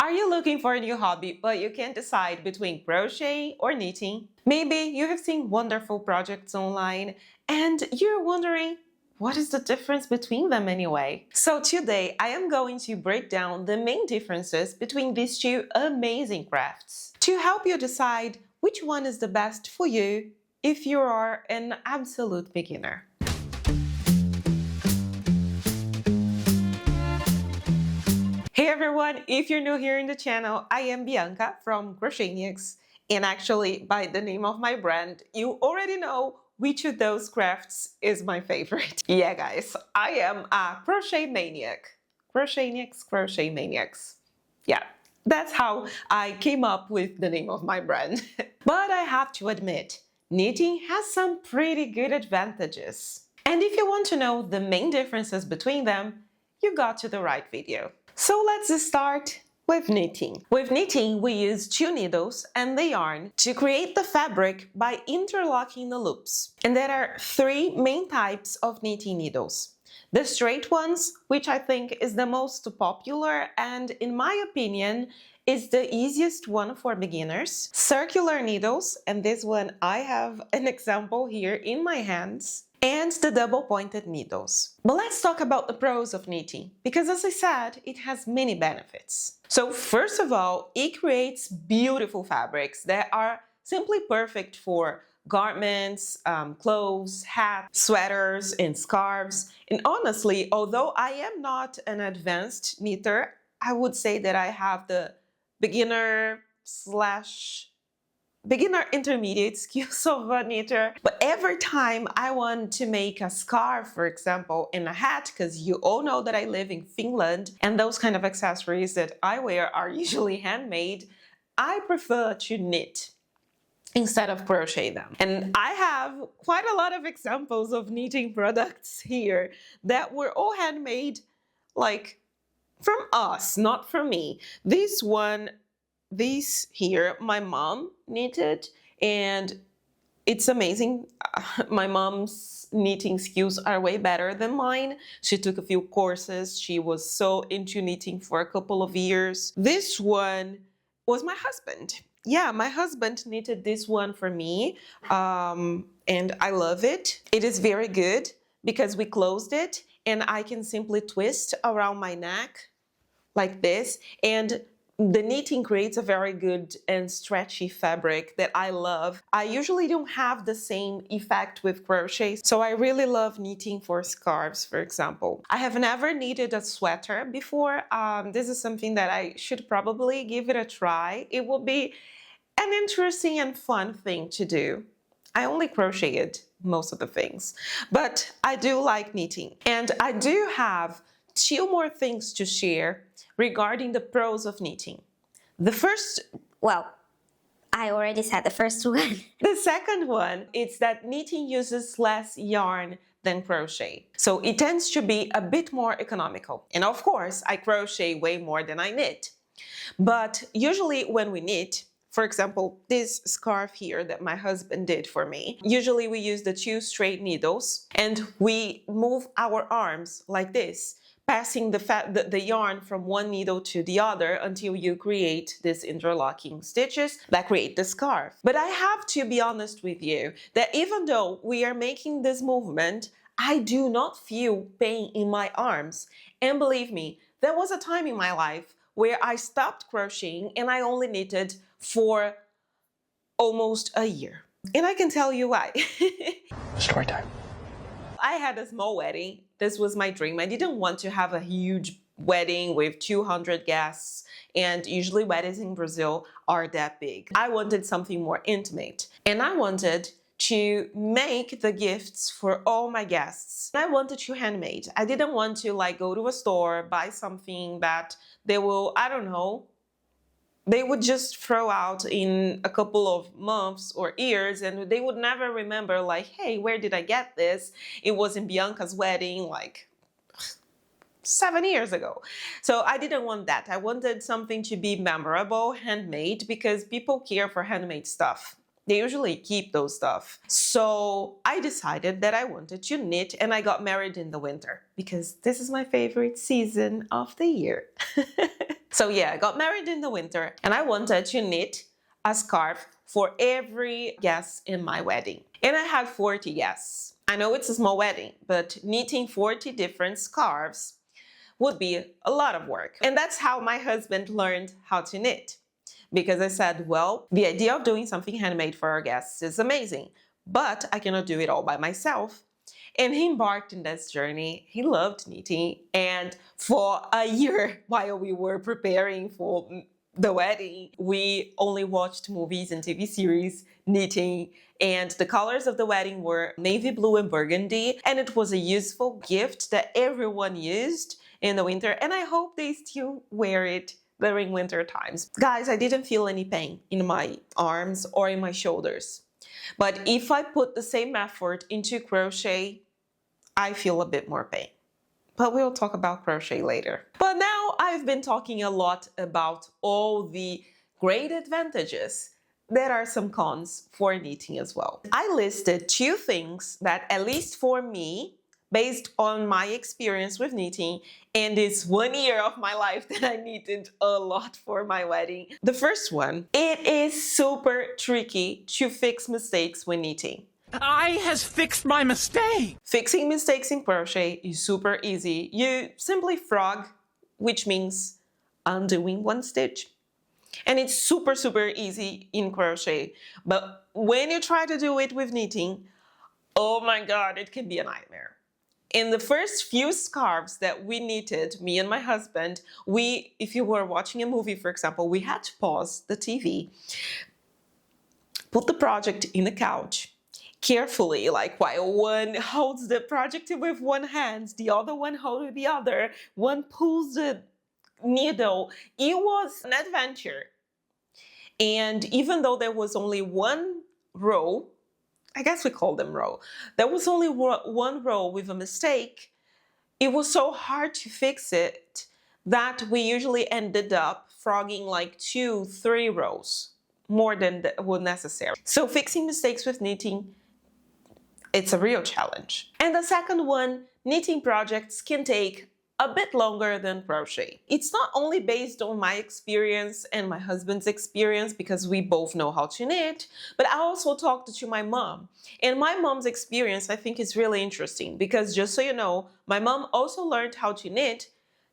Are you looking for a new hobby, but you can't decide between crochet or knitting? Maybe you have seen wonderful projects online and you're wondering, what is the difference between them anyway? So today I am going to break down the main differences between these two amazing crafts to help you decide which one is the best for you if you are an absolute beginner. Hey everyone, if you're new here in the channel, I am Bianca from Crocheniacs, and actually by the name of my brand, you already know which of those crafts is my favorite. Yeah guys, I am a crochet maniac. Crocheniacs, Crochet Maniacs. Yeah, that's how I came up with the name of my brand. But I have to admit, knitting has some pretty good advantages. And if you want to know the main differences between them, you got to the right video. So let's start with knitting. With knitting, we use 2 needles and the yarn to create the fabric by interlocking the loops. And there are 3 main types of knitting needles. The straight ones, which I think is the most popular and in my opinion is the easiest one for beginners. Circular needles, and this one I have an example here in my hands. And the double-pointed needles. But let's talk about the pros of knitting, because as I said, it has many benefits. So first of all, it creates beautiful fabrics that are simply perfect for garments, clothes, hats, sweaters, and scarves. And honestly, although I am not an advanced knitter, I would say that I have the beginner intermediate skills of a knitter. But every time I want to make a scarf, for example, and a hat, because you all know that I live in Finland and those kind of accessories that I wear are usually handmade, I prefer to knit instead of crochet them. And I have quite a lot of examples of knitting products here that were all handmade, like from us, not from me. This here, my mom knitted, and it's amazing. My mom's knitting skills are way better than mine. She took a few courses. She was so into knitting for a couple of years. This one was my husband. Yeah, my husband knitted this one for me, and I love it. It is very good because we closed it, and I can simply twist around my neck like this, and the knitting creates a very good and stretchy fabric that I love. I usually don't have the same effect with crochet, so I really love knitting for scarves, for example. I have never knitted a sweater before. This is something that I should probably give it a try. It will be an interesting and fun thing to do. I only crocheted most of the things, but I do like knitting. And I do have 2 more things to share regarding the pros of knitting. The first, well, I already said the first one. The second one is that knitting uses less yarn than crochet. So it tends to be a bit more economical. And of course, I crochet way more than I knit. But usually when we knit, for example, this scarf here that my husband did for me, usually we use the 2 straight needles and we move our arms like this, passing the yarn from one needle to the other until you create these interlocking stitches that create the scarf. But I have to be honest with you that even though we are making this movement, I do not feel pain in my arms. And believe me, there was a time in my life where I stopped crocheting and I only knitted for almost a year. And I can tell you why. Story time. I had a small wedding. This was my dream. I didn't want to have a huge wedding with 200 guests, and usually weddings in Brazil are that big. I wanted something more intimate, and I wanted to make the gifts for all my guests. I wanted to handmade. I didn't want to like go to a store, buy something that they will, I don't know, they would just throw out in a couple of months or years and they would never remember like, hey, where did I get this? It was in Bianca's wedding like 7 years ago. So I didn't want that. I wanted something to be memorable, handmade, because people care for handmade stuff. They usually keep those stuff. So I decided that I wanted to knit, and I got married in the winter because this is my favorite season of the year. So yeah, I got married in the winter and I wanted to knit a scarf for every guest in my wedding. And I had 40 guests. I know it's a small wedding, but knitting 40 different scarves would be a lot of work. And that's how my husband learned how to knit. Because I said, well, the idea of doing something handmade for our guests is amazing, but I cannot do it all by myself. And he embarked in this journey. He loved knitting. And for a year, while we were preparing for the wedding, we only watched movies and TV series knitting. And the colors of the wedding were navy blue and burgundy. And it was a useful gift that everyone used in the winter. And I hope they still wear it during winter times. Guys, I didn't feel any pain in my arms or in my shoulders. But if I put the same effort into crochet, I feel a bit more pain. But we'll talk about crochet later. But now I've been talking a lot about all the great advantages. There are some cons for knitting as well. I listed 2 things that, at least for me, based on my experience with knitting and this 1 year of my life that I knitted a lot for my wedding. The first one, it is super tricky to fix mistakes when knitting. I has fixed my mistake. Fixing mistakes in crochet is super easy. You simply frog, which means undoing 1 stitch. And it's super, super easy in crochet. But when you try to do it with knitting, oh my God, it can be a nightmare. In the first few scarves that we knitted, me and my husband, if you were watching a movie, for example, we had to pause the TV, put the project in the couch, carefully, like while one holds the project with one hand, the other one holds the other, one pulls the needle. It was an adventure. And even though there was only 1 row, I guess we call them row. There was only 1 row with a mistake. It was so hard to fix it that we usually ended up frogging like 2, 3 rows, more than was necessary. So fixing mistakes with knitting, it's a real challenge. And the second one, knitting projects can take a bit longer than crochet. It's not only based on my experience and my husband's experience, because we both know how to knit, but I also talked to my mom. And my mom's experience, I think, is really interesting because, just so you know, my mom also learned how to knit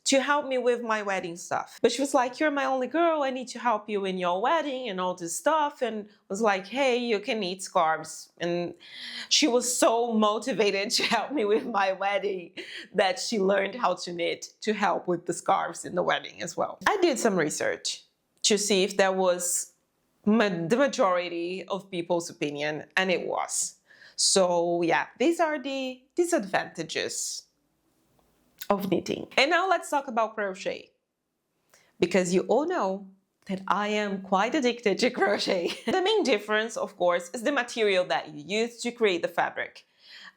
to help me with my wedding stuff. But she was like, you're my only girl, I need to help you in your wedding and all this stuff. And was like, hey, you can knit scarves. And she was so motivated to help me with my wedding that she learned how to knit to help with the scarves in the wedding as well. I did some research to see if that was the majority of people's opinion, and it was. So yeah, these are the disadvantages of knitting. And now let's talk about crochet, because you all know that I am quite addicted to crochet. The main difference, of course, is the material that you use to create the fabric.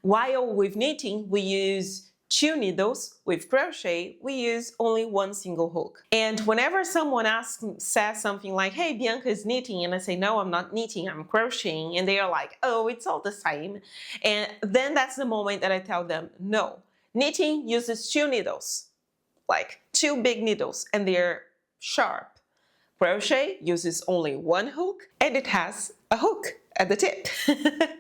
While with knitting, we use 2 needles, with crochet, we use only 1 single hook. And whenever someone says something like, hey, Bianca is knitting, and I say, no, I'm not knitting, I'm crocheting, and they are like, oh, it's all the same. And then that's the moment that I tell them, no. Knitting uses 2 needles, like 2 big needles, and they're sharp. Crochet uses only 1 hook, and it has a hook at the tip.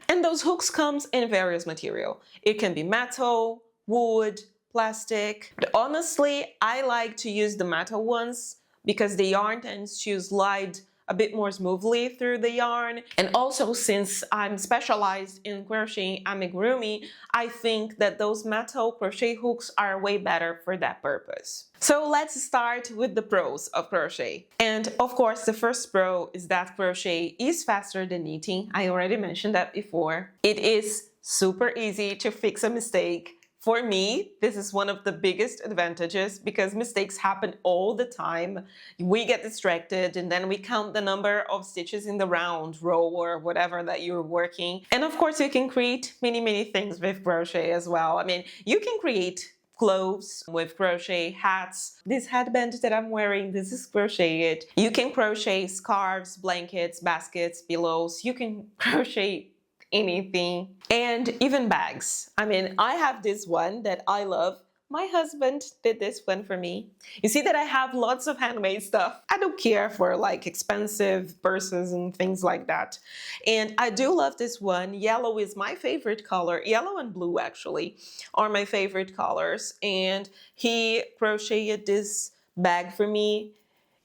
And those hooks comes in various material. It can be metal, wood, plastic. But honestly, I like to use the metal ones because the yarn tends to slide a bit more smoothly through the yarn. And also, since I'm specialized in crocheting amigurumi, I think that those metal crochet hooks are way better for that purpose. So let's start with the pros of crochet. And of course, the first pro is that crochet is faster than knitting. I already mentioned that before. It is super easy to fix a mistake. For me, this is one of the biggest advantages because mistakes happen all the time. We get distracted and then we count the number of stitches in the round, row, or whatever that you're working. And of course, you can create many, many things with crochet as well. I mean, you can create clothes with crochet, hats. This headband that I'm wearing, this is crocheted. You can crochet scarves, blankets, baskets, pillows. You can crochet anything, and even bags. I mean, I have this one that I love, my husband did this one for me. You see that I have lots of handmade stuff. I don't care for like expensive purses and things like that. And I do love this one. Yellow is my favorite color. Yellow and blue actually are my favorite colors. And he crocheted this bag for me,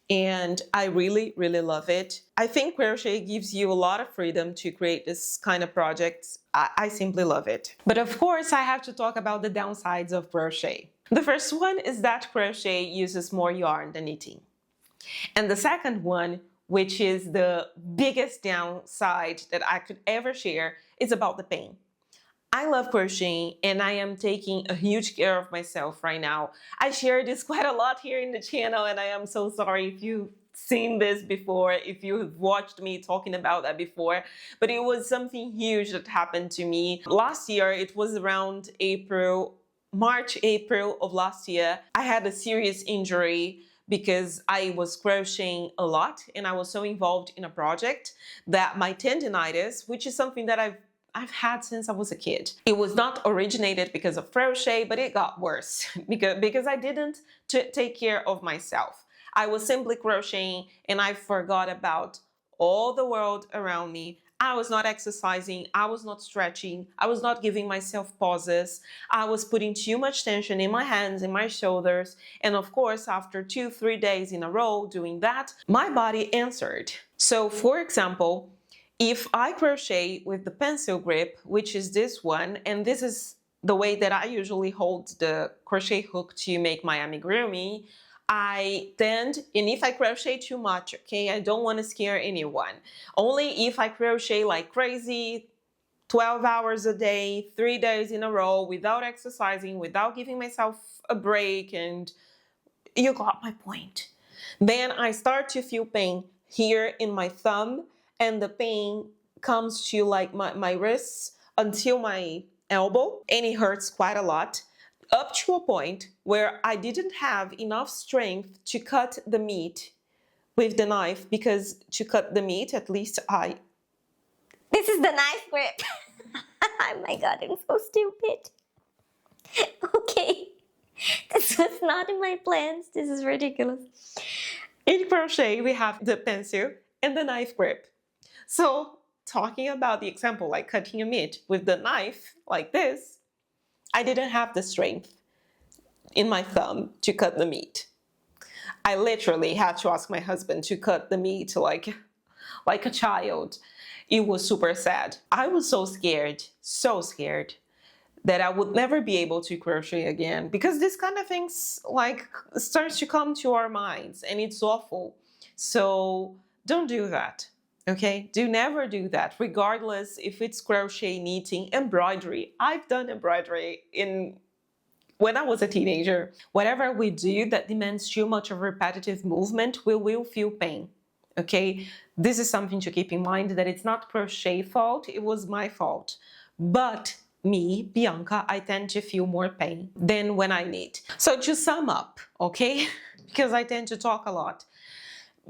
and I really, really love it. I think crochet gives you a lot of freedom to create this kind of projects. I simply love it. But of course, I have to talk about the downsides of crochet. The first one is that crochet uses more yarn than knitting. And the second one, which is the biggest downside that I could ever share, is about the pain. I love crocheting and I am taking a huge care of myself right now. I share this quite a lot here in the channel, and I am so sorry if you've seen this before, if you have watched me talking about that before, but it was something huge that happened to me. Last year, it was around March, April of last year, I had a serious injury because I was crocheting a lot and I was so involved in a project that my tendinitis, which is something that I've had since I was a kid. It was not originated because of crochet, but it got worse because I didn't take care of myself. I was simply crocheting and I forgot about all the world around me. I was not exercising, I was not stretching, I was not giving myself pauses. I was putting too much tension in my hands and my shoulders. And of course, after 2-3 days in a row doing that, my body answered. So for example, if I crochet with the pencil grip, which is this one, and this is the way that I usually hold the crochet hook to make my amigurumi, I tend, and if I crochet too much, okay, I don't want to scare anyone. Only if I crochet like crazy, 12 hours a day, 3 days in a row, without exercising, without giving myself a break, and you got my point. Then I start to feel pain here in my thumb, and the pain comes to like my wrists until my elbow, and it hurts quite a lot, up to a point where I didn't have enough strength to cut the meat with the knife, because to cut the meat, at least This is the knife grip. Oh my god, I'm so stupid. Okay. This was not in my plans. This is ridiculous. In crochet, we have the pencil and the knife grip. So talking about the example, like cutting a meat with the knife like this, I didn't have the strength in my thumb to cut the meat. I literally had to ask my husband to cut the meat like a child. It was super sad. I was so scared that I would never be able to crochet again, because this kind of things like starts to come to our minds and it's awful. So don't do that. Okay, do never do that, regardless if it's crochet, knitting, embroidery. I've done embroidery when I was a teenager. Whatever we do that demands too much of repetitive movement, we will feel pain. Okay, this is something to keep in mind, that it's not crochet fault, it was my fault. But me, Bianca, I tend to feel more pain than when I knit. So to sum up, okay, because I tend to talk a lot.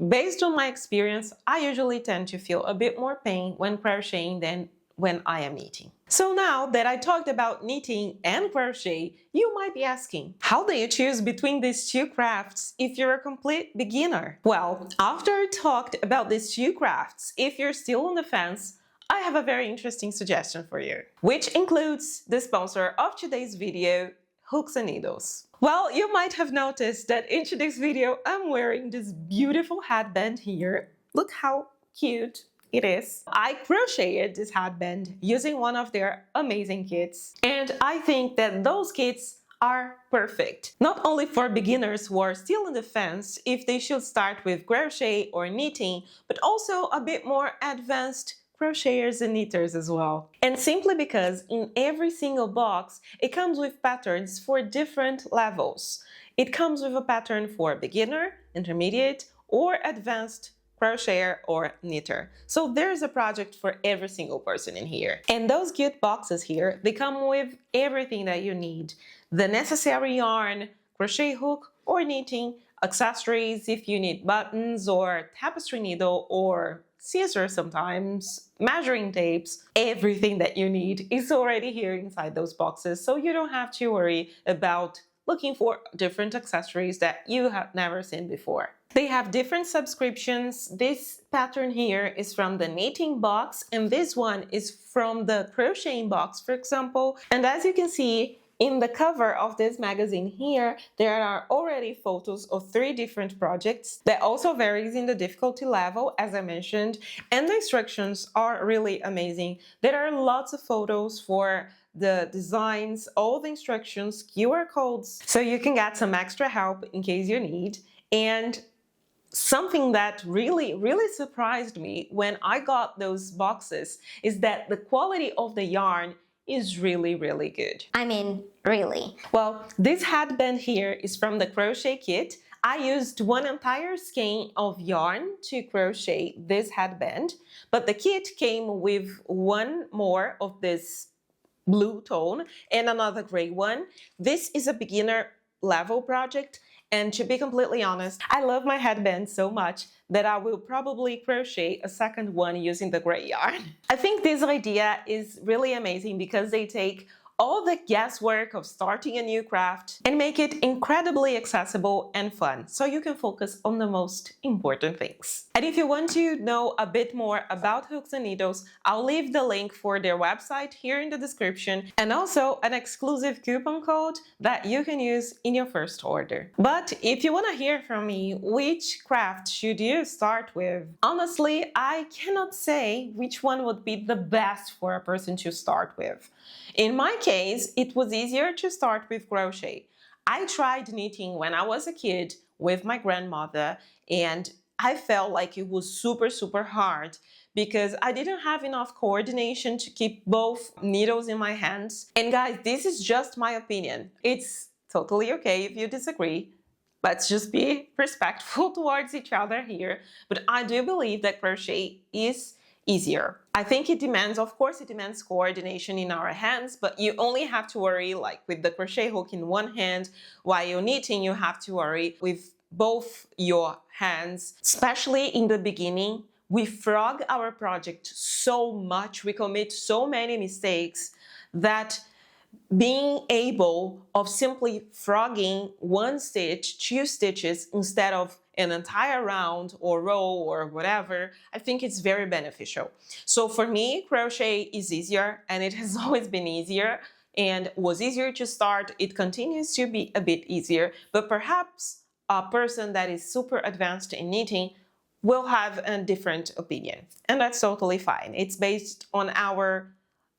Based on my experience, I usually tend to feel a bit more pain when crocheting than when I am knitting. So now that I talked about knitting and crochet, you might be asking, how do you choose between these two crafts if you're a complete beginner? Well, after I talked about these two crafts, if you're still on the fence, I have a very interesting suggestion for you, which includes the sponsor of today's video, Hooks and Needles. Well, you might have noticed that in today's video, I'm wearing this beautiful headband here. Look how cute it is. I crocheted this headband using one of their amazing kits. And I think that those kits are perfect, not only for beginners who are still on the fence if they should start with crochet or knitting, but also a bit more advanced crocheters and knitters as well. And simply because in every single box, it comes with patterns for different levels. It comes with a pattern for beginner, intermediate, or advanced crocheter or knitter. So there's a project for every single person in here. And those cute boxes here, they come with everything that you need. The necessary yarn, crochet hook or knitting, accessories if you need buttons or tapestry needle or scissors sometimes, measuring tapes, everything that you need is already here inside those boxes, so you don't have to worry about looking for different accessories that you have never seen before. They have different subscriptions. This pattern here is from the knitting box, and this one is from the crocheting box, for example. And as you can see, in the cover of this magazine here, there are already photos of 3 different projects that also varies in the difficulty level, as I mentioned, and the instructions are really amazing. There are lots of photos for the designs, all the instructions, QR codes, so you can get some extra help in case you need. And something that really surprised me when I got those boxes is that the quality of the yarn is really good. I mean, really. Well, this headband here is from the crochet kit. I used one entire skein of yarn to crochet this headband, but the kit came with one more of this blue tone and another gray one. This is a beginner level project, and to be completely honest, I love my headband so much that I will probably crochet a second one using the gray yarn. I think this idea is really amazing because they take all the guesswork of starting a new craft and make it incredibly accessible and fun, so you can focus on the most important things. And if you want to know a bit more about Hooks and Needles, I'll leave the link for their website here in the description, and also an exclusive coupon code that you can use in your first order. But if you want to hear from me, which craft should you start with? Honestly, I cannot say which one would be the best for a person to start with. In my case, it was easier to start with crochet. I tried knitting when I was a kid with my grandmother, and I felt like it was super hard because I didn't have enough coordination to keep both needles in my hands. And guys, this is just my opinion. It's totally okay if you disagree. Let's just be respectful towards each other here. But I do believe that crochet is easier. I think it demands, of course, it demands coordination in our hands, but you only have to worry like with the crochet hook in one hand. While you're knitting, you have to worry with both your hands. Especially in the beginning, we frog our project so much, we commit so many mistakes that being able of simply frogging one stitch, 2 stitches instead of an entire round or row or whatever, I think it's very beneficial. So for me, crochet is easier, and it has always been easier and was easier to start. It continues to be a bit easier, but perhaps a person that is super advanced in knitting will have a different opinion, and that's totally fine. It's based on our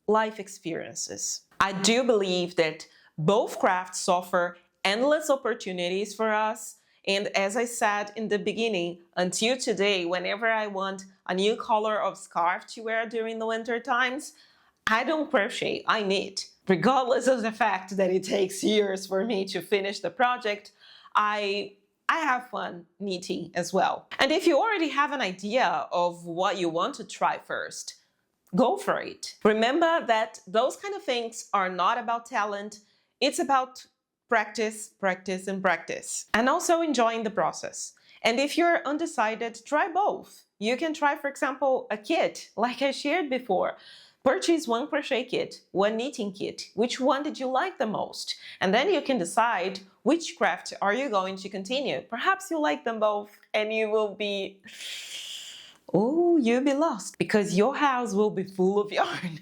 life experiences. I do believe that both crafts offer endless opportunities for us. And as I said in the beginning, until today, whenever I want a new color of scarf to wear during the winter times, I don't crochet, I knit. Regardless of the fact that it takes years for me to finish the project, I have fun knitting as well. And if you already have an idea of what you want to try first, go for it. Remember that those kind of things are not about talent. It's about practice, and practice. And also enjoying the process. And if you're undecided, try both. You can try, for example, a kit, like I shared before. Purchase one crochet kit, one knitting kit. Which one did you like the most? And then you can decide which craft are you going to continue. Perhaps you like them both and you will be... oh, you'll be lost because your house will be full of yarn.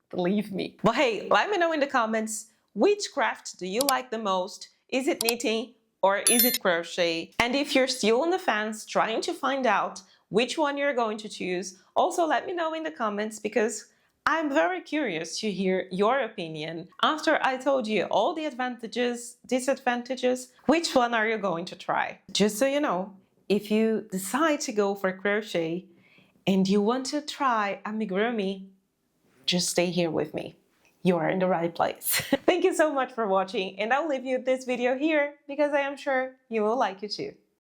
Believe me. But hey, let me know in the comments, which craft do you like the most? Is it knitting or is it crochet? And if you're still on the fence trying to find out which one you're going to choose, also let me know in the comments because I'm very curious to hear your opinion. After I told you all the advantages, disadvantages, which one are you going to try? Just so you know, if you decide to go for crochet and you want to try amigurumi, just stay here with me. You are in the right place. Thank you so much for watching, and I'll leave you this video here because I am sure you will like it too.